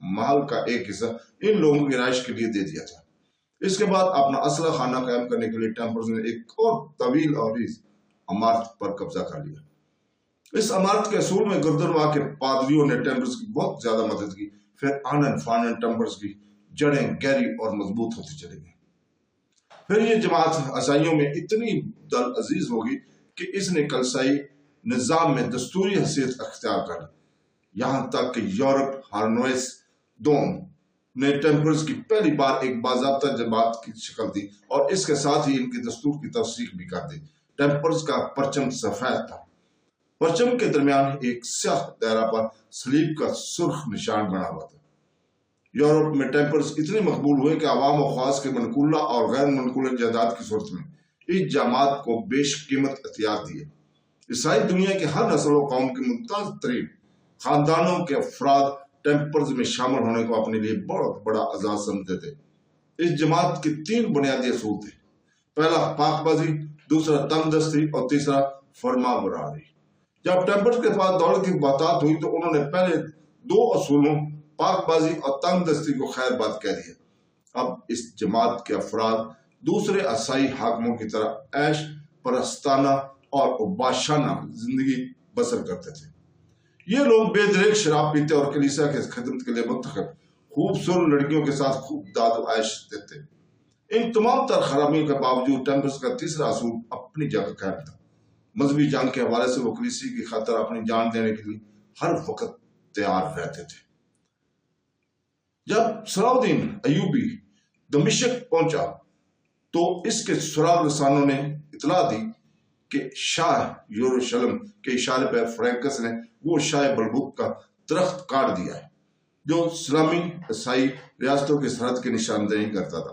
محل کا ایک حصہ ان لوگوں کی رہائش کے لیے دے دیا تھا۔ اس کے بعد اپنا اسلحہ خانہ قائم کرنے کے لیے ٹیمپلرز نے ایک اور طویل اور عمارت پر قبضہ کر لیا۔ اس عمارت کے اصول میں گردنواں کے پادریوں نے ٹیمپلرز کی بہت زیادہ مدد کی۔ پھر آنن فانن ٹیمپلرز کی جڑیں گہری اور مضبوط ہوتی چلی گئیں۔ پھر یہ جماعت عیسائیوں میں اتنی دل عزیز ہوگی کہ اس نے کلیسائی نظام میں دستوری حیثیت اختیار کر لی، یہاں تک کہ یورپ ہارنویس دوم نے ٹیمپلرز کی پہلی بار ایک باضابطہ جماعت کی شکل دی اور اس کے ساتھ ہی ان کے دستور کی توثیق بھی کر دی۔ ٹیمپلرز کا پرچم سفید تھا، پرچم کے درمیان ایک سیاہ دائرہ پر صلیب کا سرخ نشان بنا ہوا تھا۔ یورپ میں ٹیمپلرز اتنے مقبول ہوئے کہ عوام و خواص کے منقولہ اور غیر منقولہ جائیداد کی صورت میں اس جماعت کو بیش قیمت عطیات دیے۔ عیسائی دنیا کے ہر نسل و قوم کے ممتاز ترین خاندانوں کے افراد ٹیمپلرز میں شامل ہونے کو اپنے لیے بہت بڑا اعزاز سمجھتے تھے۔ اس جماعت کے 3 بنیادی اصول تھے، پہلا پاک بازی، دوسرا تنگ دستی اور تیسرا فرما برداری۔ جب ٹیمپلرز کے پاس دولت کی بہتات ہوئی تو انہوں نے پہلے 2 اصولوں پاک بازی اور تنگ دستی کو خیر بات کہہ دیا۔ اب اس جماعت کے افراد دوسرے عیسائی حاکموں کی طرح عیش پرستانہ اور عباشانہ زندگی بسر کرتے تھے۔ یہ لوگ بے دریغ شراب پیتے اور کلیسا کے خدمت کے لیے منتخب خوبصورت لڑکیوں کے ساتھ خوب داد و عیش دیتے۔ ان تمام تر خرابیوں کے باوجود ٹیمپلرز کا تیسرا اصول اپنی جگہ قائم تھا۔ مذہبی جنگ کے حوالے سے وہ کلیسا کی خاطر اپنی جان دینے کے لیے ہر وقت تیار رہتے تھے۔ جب صلاح الدین ایوبی دمشق پہنچا تو اس کے سراغ رسانوں نے اطلاع دی کہ شاہ یروشلم کے اشارے پر فرینکس نے وہ شاہ بلبک کا درخت کاٹ دیا ہے جو اسلامی عیسائی ریاستوں کی سرحد کی نشاندہی کرتا تھا۔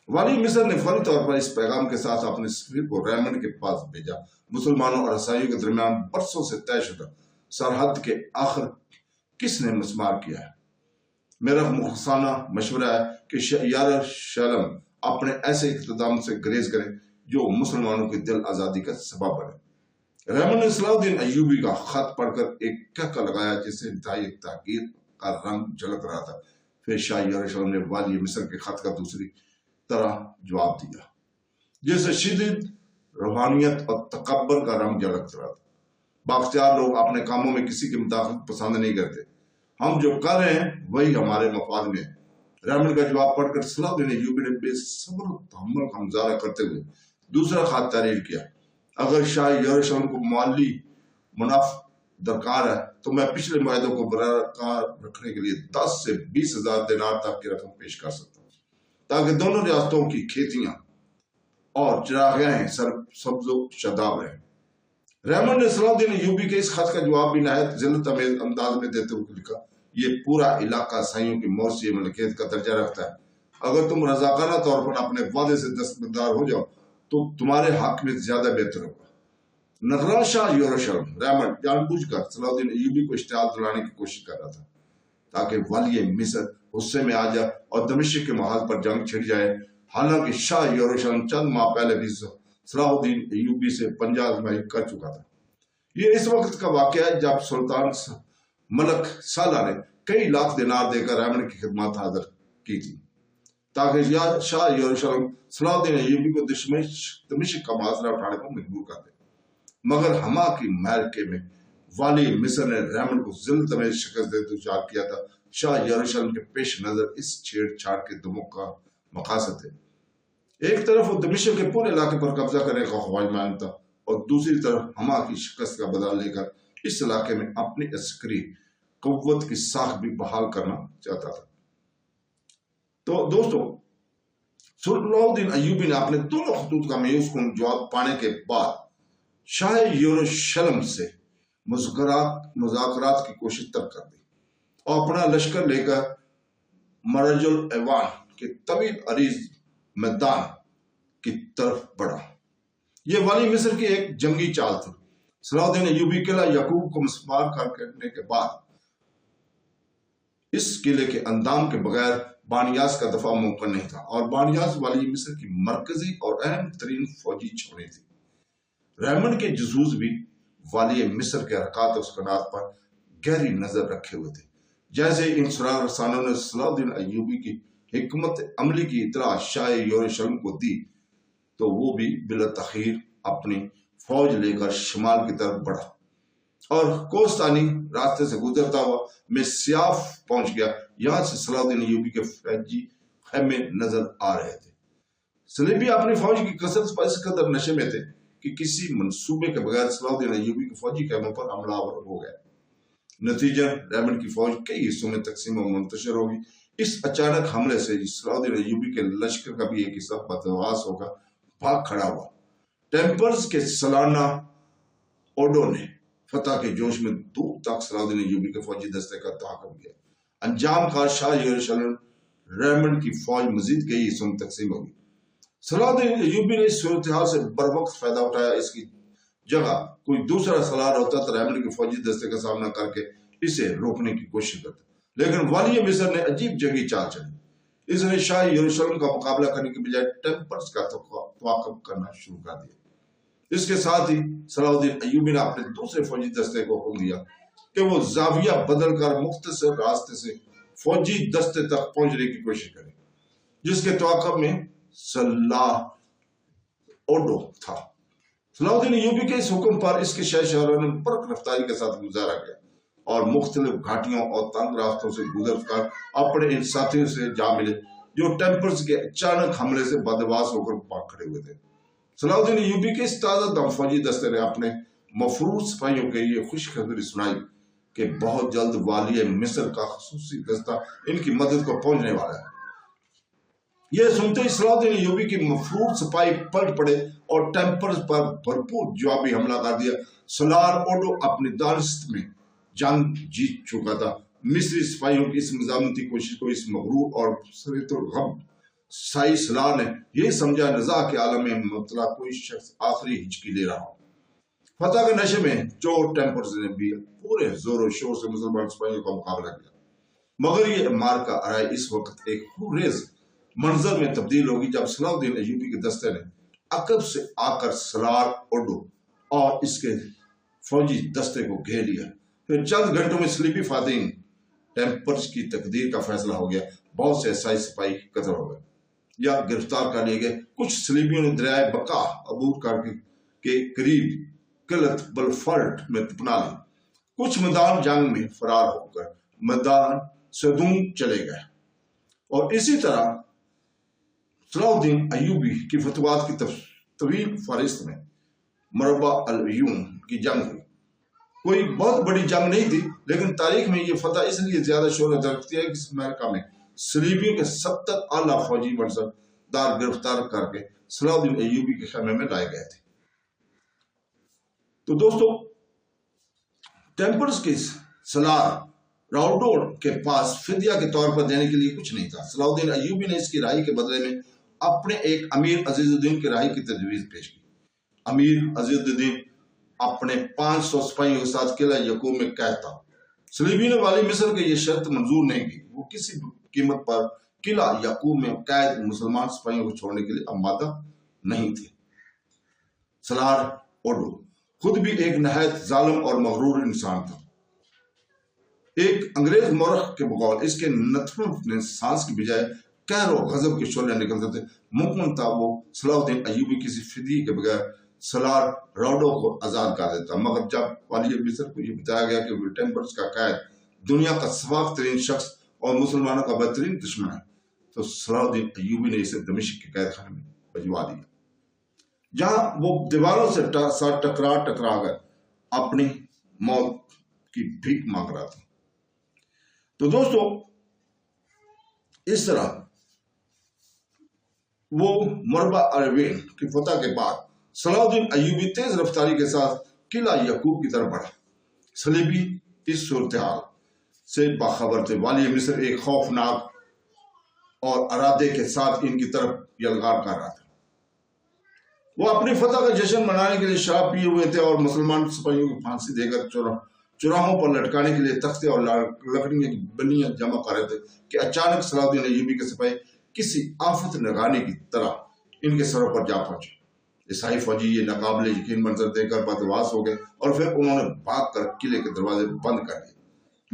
والی مصر نے فوری طور پر اس پیغام کے ساتھ اپنے سفیر کو ریمنڈ کے پاس بھیجا۔ مسلمانوں اور عیسائیوں کے درمیان برسوں سے طے شدہ سرحد کے آخر کس نے مسمار کیا ہے؟ میرا مخلصانہ مشورہ ہے کہ یروشلم اپنے ایسے اقتدام سے گریز کرے جو مسلمانوں کی دل آزادی کا سبب بنے۔ ریمنڈ نے صلاح الدین ایوبی کا خط پڑھ کر ایک کہکا لگایا جس سے انتہائی تحقیر کا رنگ جھلک رہا تھا۔ پھر شاہ یروشلم نے والی مصر کے خط کا دوسری طرح جواب دیا جس سے شدید روحانیت اور تکبر کا رنگ جھلک رہا تھا۔ بااختیار لوگ اپنے کاموں میں کسی کی مداخلت پسند نہیں کرتے، ہم جو کر رہے ہیں وہی ہمارے مفاد میں ہے۔ ریمنڈ کا جواب پڑھ کر صلاح الدین ایوبی نے بے صبر و تحمل کا مظاہرہ کرتے ہوئے دوسرا خط تحریر کیا۔ اگر شاہ یروشلم کو مالی منافع درکار ہے تو میں پچھلے معاہدوں کو برقرار رکھنے کے لیے 10 سے 20,000 دینار تک کی رقم پیش کر سکتا ہوں تاکہ دونوں ریاستوں کی کھیتیاں اور چراگاہیں سبز و شاداب رہیں۔ ریمنڈ نے صلاح الدین ایوبی کے اس خط کا جواب بھی نہایت ذلت امیز انداز میں دیتے ہوئے لکھا، یہ پورا علاقہ عیسائیوں کی مورثی ملکیت کا درجہ رکھتا ہے۔ اگر تم رضاکارانہ طور پر اپنے وعدے سے دستبردار ہو جاؤ تو تمہارے حق میں زیادہ بہتر ہوگا۔ نگراں شاہ یروشلم ریمنڈ جان بوجھ کر صلاح الدین ایوبی کو اشتعال دلانے کی کوشش کر رہا تھا تاکہ والی مصر غصے میں آ جائے اور دمشق کے محاذ پر جنگ چھڑ جائے۔ حالانکہ شاہ یروشلم چند ماہ پہلے بھی صلاح الدین ایوبی سے پنجہ آزمائی کر چکا تھا۔ یہ اس وقت کا واقعہ ہے جب سلطان ملک سالہ نے کئی لاکھ دینار دے کر ریمنڈ کی خدمات حاضر کی تھی تاکہ شاہ یروشلم صلاح الدین ایوبی کو دمشق کا محاصرہ اٹھانے کو مجبور کر دے۔ مگر ہما کی معرکے میں والی مصر نے ریمنڈ کو ذلت امیز شکست دے دچار کیا تھا۔ شاہ یروشلم کے پیش نظر اس چھیڑ چھاڑ کے دموں کا مقاصد تھے۔ ایک طرف وہ دمشق کے پورے علاقے پر قبضہ کرنے کا خواہشمند تھا اور دوسری طرف ہما کی شکست کا بدلہ لے کر اس علاقے میں اپنی عسکری قوت کی ساکھ بھی بحال کرنا چاہتا تھا۔ تو دوستو، صلاح الدین ایوبی نے اپنے دونوں خطوط کا مایوس کن جواب پانے کے بعد شاہ یروشلم سے مذاکرات کی کوشش ترک کر دی اور اپنا لشکر لے کر مرج الایوان کے طویل عریض میدان کی طرف بڑھا۔ یہ والی مصر کی ایک جنگی چال تھی۔ صلاح الدین ایوبی قلعہ یعقوب کو مسمار کرنے کے بعد اس قلعے کے اندام کے بغیر بانیاس کا دفاع ممکن نہیں تھا اور بانیاس والی مصر کی مرکزی اور اہم ترین فوجی چھاؤنی تھی۔ ریمنڈ کے جاسوس بھی والی مصر کے حرکات و سکنات پر گہری نظر رکھے ہوئے تھے۔ جیسے ان سراغ رسانوں نے صلاح الدین ایوبی کی حکمت عملی کی اطلاع شاہ یروشلم کو دی تو وہ بھی بلا تاخیر اپنی فوج لے کر شمال کی طرف بڑھا اور کوستانی راستے سے گزرتا ہوا مسیاف پہنچ گیا۔ یہاں سے صلاح الدین ایوبی کے فوجی خیمے نظر آ رہے تھے۔ صلیبی اپنی فوج کی کثرت پر اس قدر نشے میں تھے کہ کسی منصوبے کے بغیر صلاح الدین ایوبی کے فوجی خیموں پر حملہ آور ہو گئے۔ نتیجہ ریمنڈ کی فوج کئی حصوں میں تقسیم و منتشر ہوگی۔ اس اچانک حملے سے صلاح الدین ایوبی کے لشکر کا بھی ایک حصہ بدحواس ہو کر بھاگ کھڑا ہوا۔ ٹیمپلز کے سالانہ اوڈو نے فتح کے جوش میں دور تک صلاح الدین ایوبی کے فوجی دستے کا تعاقب کیا۔ انجام کا شاہ یروشلم ریمنڈ کی فوج مزید کئی حصوں میں تقسیم ہوگی۔ صلاح الدین ایوبی نے اس صورتحال سے بروقت فائدہ اٹھایا۔ اس کی جگہ کوئی دوسرا سالار ہوتا تو ریمنڈ کے فوجی دستے کا سامنا کر کے اسے روکنے کی کوشش کرتا، لیکن والی مصر نے عجیب جنگی چال چلی۔ اس نے شاہ یروشلم کا مقابلہ کرنے کے بجائے ٹیمپلز کا تعاقب کرنا شروع کر دیا۔ اس کے ساتھ ہی صلاح الدین ایوبی نے اپنے دوسرے فوجی دستے کو حکم دیا کہ وہ زاویہ بدل کر مختصر راستے سے فوجی دستے تک پہنچنے کی کوشش کرے، جس کے تعاقب میں صلاح اوڈو تھا۔ صلاح الدین ایوبی کے اس حکم پر اس کے شہروں نے برق رفتاری کے ساتھ گزارا گیا اور مختلف گھاٹیوں اور تنگ راستوں سے گزر کر اپنے ان ساتھیوں سے جا ملے جو ٹیمپلز کے اچانک حملے سے بدحواس ہو کر بھاگ کھڑے ہوئے تھے۔ صلاح الدین ایوبی کے اس تازہ دم فوجی دستے نے اپنے مفروض سپاہیوں کے یہ خوشخبری سنائی کہ بہت جلد والی مصر کا خصوصی دستہ ان کی مدد کو پہنچنے والا ہے۔ یہ سنتے ہی صلاح الدین ایوبی کی مفروض سپاہی پلٹ پڑے اور ٹیمپلز پر بھرپور جوابی حملہ کر دیا۔ سالار اوڈو اپنی دانست میں جنگ جیت چکا تھا۔ مصری سپاہیوں کی اس مزاحمتی کوشش کو اس مغرور اور سریت الغم سائی سالار نے یہ سمجھا نزاع کے عالم میں مبتلا کوئی شخص آخری ہچکی لے رہا ہو۔ فتح کے نشے میں چور ٹیمپلز نے بھی پورے زور و شور سے مسلمان سپاہیوں کا مقابلہ کیا، مگر یہ مارکا ارائے اس وقت ایک خونریز منظر میں تبدیل ہوگی جب صلاح الدین ایوبی کے دستے نے عقب سے آ کر سالار اوڈو اور اس کے فوجی دستے کو گھیر لیا۔ پھر چند گھنٹوں میں صلیبی فاتحین ٹیمپلز کی تقدیر کا فیصلہ ہو گیا۔ بہت سے عیسائی سپاہی قتل ہو گئے یا گرفتار کر لیے گئے۔ کچھ صلیبیوں نے دریائے بقا عبور کر کے قریب قلعت بلفرٹ میں پناہ لی۔ کچھ میدان جنگ میں فرار ہو کر میدان صدوم چلے گئے، اور اسی طرح صلاح الدین ایوبی کی فتوحات کی طویل فہرست میں مربع العیون کی جنگ ہوئی۔ کوئی بہت بڑی جنگ نہیں تھی، لیکن تاریخ میں یہ فتح اس لیے زیادہ شہرت رکھتی ہے کہ اس امریکہ میں صلیبیوں کے 70 اعلیٰ فوجی منصب دار گرفتار کر کے صلاح الدین ایوبی کے خیمے میں لائے گئے تھے۔ تو دوستو، ٹیمپلز کے سالار راؤڈو کے پاس فدیہ کے طور پر دینے کے لیے کچھ نہیں تھا۔ صلاح الدین ایوبی نے اس کی رہائی کے بدلے میں اپنے ایک امیر عزیز الدین کی رہائی کی تجویز پیش کی۔ امیر عزیز الدین اپنے 500 سپاہیوں کے ساتھ قلعہ یعقوب میں قید تھا۔ صلیبی نے والی مصر کی یہ شرط منظور نہیں کی۔ وہ کسی قیمت پر قلعہ یعقوب میں قید مسلمان سپاہیوں کو چھوڑنے کے لیے آمادہ نہیں تھے۔ سالار اوڈو خود بھی ایک نہایت ظالم اور مغرور انسان تھا۔ ایک انگریز مورخ کے بقول اس کے نتھنوں میں سانس کی بجائے قہر و غضب کے شعلے نکلتے تھے۔ ممکن تھا وہ صلاح الدین ایوبی کسی فدیے کے بغیر سالار راؤڈو کو آزاد کر دیتا، مگر جب والی مصر کو یہ بتایا گیا کہ وہ ٹیمپلز کا قائد دنیا کا سفاک ترین شخص اور مسلمانوں کا بہترین دشمن ہے، تو صلاح الدین ایوبی نے اسے دمشق کے قید خانے میں بھجوا دیا، جہاں وہ دیواروں سے ٹکرا کر اپنی موت کی بھیک مانگ رہا تھا۔ تو دوستو، اس طرح وہ مربع العیون کی فتح کے بعد صلاح الدین ایوبی تیز رفتاری کے ساتھ قلعہ یعقوب کی طرف بڑھا۔ صلیبی اس صورتحال سے باخبر تھے۔ والی مصر ایک خوفناک اور ارادے کے ساتھ ان کی طرف یلغار کر رہا تھا۔ وہ اپنی فتح کا جشن منانے کے لیے شراب پیے ہوئے تھے اور مسلمان سپاہیوں کو پھانسی دے کر چوراہوں پر لٹکانے کے لیے تختے اور لکڑیاں کی بلیاں جمع کر رہے تھے کہ اچانک صلاح الدین ایوبی کے سپاہی کسی آفت نگانے کی طرح ان کے سروں پر جا پہنچے۔ عیسائی فوجی یہ ناقابل یقین منظر دیکھ کر بدحواس ہو گئے اور پھر انہوں نے بھاگ کر قلعے کے دروازے بند کر دیے۔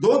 2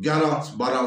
11-12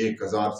1000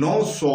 900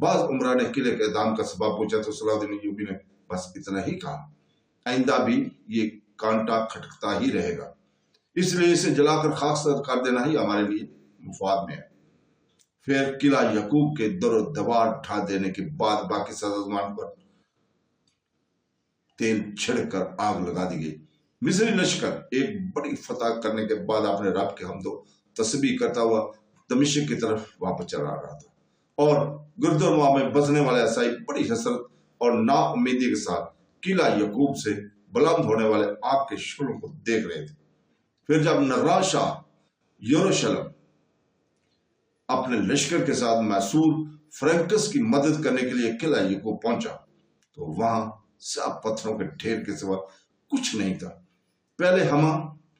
بعض عمرہ نے قلعے کے اعدام کا سبب پوچھا تو صلاح الدین ایوبی نے بس اتنا ہی کہا، آئندہ بھی یہ کانٹا کھٹکتا ہی رہے گا، اس لیے اسے جلا کر خاک سر کر دینا ہی ہمارے لیے مفاد میں ہے۔ پھر قلعہ یعقوب کے در و دیوار ڈھا دینے کے بعد باقی سازمان پر تیل چھڑک کر آگ لگا دی گئی۔ مصری لشکر ایک بڑی فتح کرنے کے بعد اپنے رب کے حمد و تسبیح کرتا ہوا دمشق کی طرف واپس چلا رہا تھا، اور گرد و نواح میں بسنے والے عیسائی بڑی حسرت اور نا امیدی کے ساتھ قلعہ یعقوب سے بلند ہونے والے آگ کے شعلوں کو دیکھ رہے تھے۔ پھر جب نران شاہ یروشلم اپنے لشکر کے ساتھ میسور فرینکس کی مدد کرنے کے لیے قلعہ یعقوب پہنچا تو وہاں سب پتھروں کے ڈھیر کے سوا کچھ نہیں تھا۔ پہلے ہما،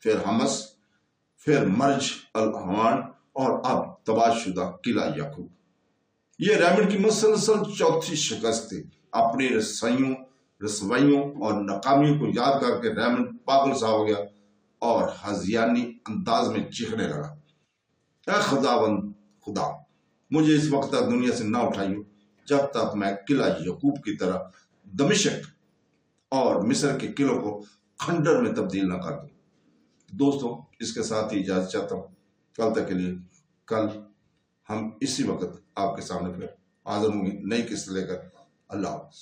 پھر حمس، پھر مرج الہوان، اور اب تباہ شدہ قلعہ یعقوب۔ یہ ریمنڈ کی مسلسل چوتھی شکست تھی۔ اپنی رسوائیوں اور ناکامیوں کو یاد کر کے ریمنڈ پاگل سا ہو گیا اور ہذیانی انداز میں چیخنے لگا، اے خداوند خدا، مجھے اس وقت تک دنیا سے نہ اٹھائیو جب تک میں قلعہ یعقوب کی طرح دمشق اور مصر کے قلعوں کو کھنڈر میں تبدیل نہ کر دوں۔ دوستوں، اس کے ساتھ ہی اجازت چاہتا ہوں۔ کل تک کے لیے، کل ہم اسی وقت آپ کے سامنے پھر حاضر ہوں گے نئی قسط لے کر۔ اللہ حافظ۔